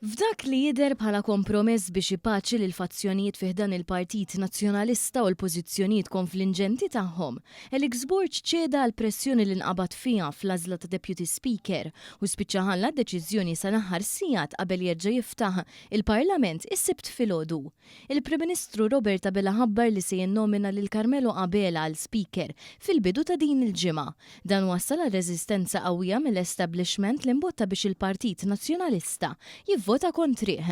F'dak li jidher bħala kompromess biex ipaċi lil fazzjonijiet fih dan il-Partit Nazzjonalista u l-pożizzjonijiet konfliġenti tagħhom, Elixburġ ċeda għal pressjoni li nqabad fiha fl-għażla ta' Deputy Speaker u spiċċa ħalla d-deċiżjoni sa naħar sigħat qabel jerġa' jiftaħ il-Parlament is-Sibt filgħodu. Il-Prim Ministru Robert Abela ħabbar li se jinnomina lil Carmelo Abela għal Speaker fil-bidu ta' din il-ġimgħa. Dan wassal għal reżistenza qawwija mill-establishment li mbotta biex il-Partit Nazzjonalista vota kontriħ.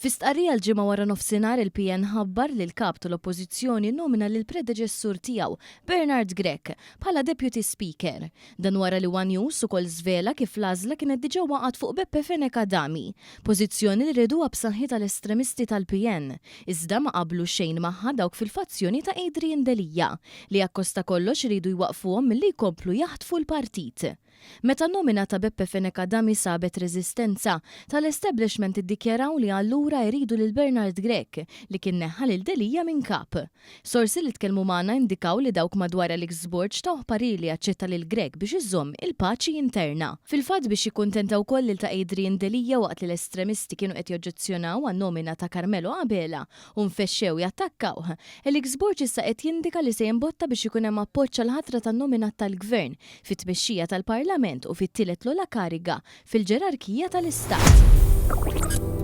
Fi stqarrija l-ġimgħa wara nofsinhar il-PN ħabbar li l-kap tal-Oppożizzjoni nomina lil predeċessur tiegħu Bernard Grech bħala Deputy Speaker. Dan wara li One News ukoll żvela kif l-għażla kienet diġà waqgħet fuq Beppe Fenek Adami, pożizzjoni li rriduha b'saħħi tal-estremisti tal-PN. Iżda ma qablu xejn magħha dawk fil-fazzjoni ta' Adrian Delija li akkosta kollox iridu jwaqfuhom milli jkomplu jaħtfu l-partit. Meta nomina ta' Beppe Fenek Adami sabet reżistenza, tal-establishment iddikjaraw li allura jridu lil Bernard Grech li kien neħħa lil Delija minn kap. Sorsi li tkellmu magħna indikaw li dawk madwar Elixburġ taw parir li jaċċetta lil Grech biex iżomm il-paċi interna. Fil-fatt biex jikkuntentaw koll ta' Adrian Delija waqt li l-estremisti kienu qed joġġezzjonaw għan-nomina ta' Carmelo Abela u nfexxew jattakkaw. Elixburġ issa qed jindika li se jinbotta biex ikun hemm appoġġ għall ħatra tan-nomina tal-Gvern fit-tmexxija tal-Parlament u fit-tielet l-ola kariga fil-ġerarkija tal-Istat.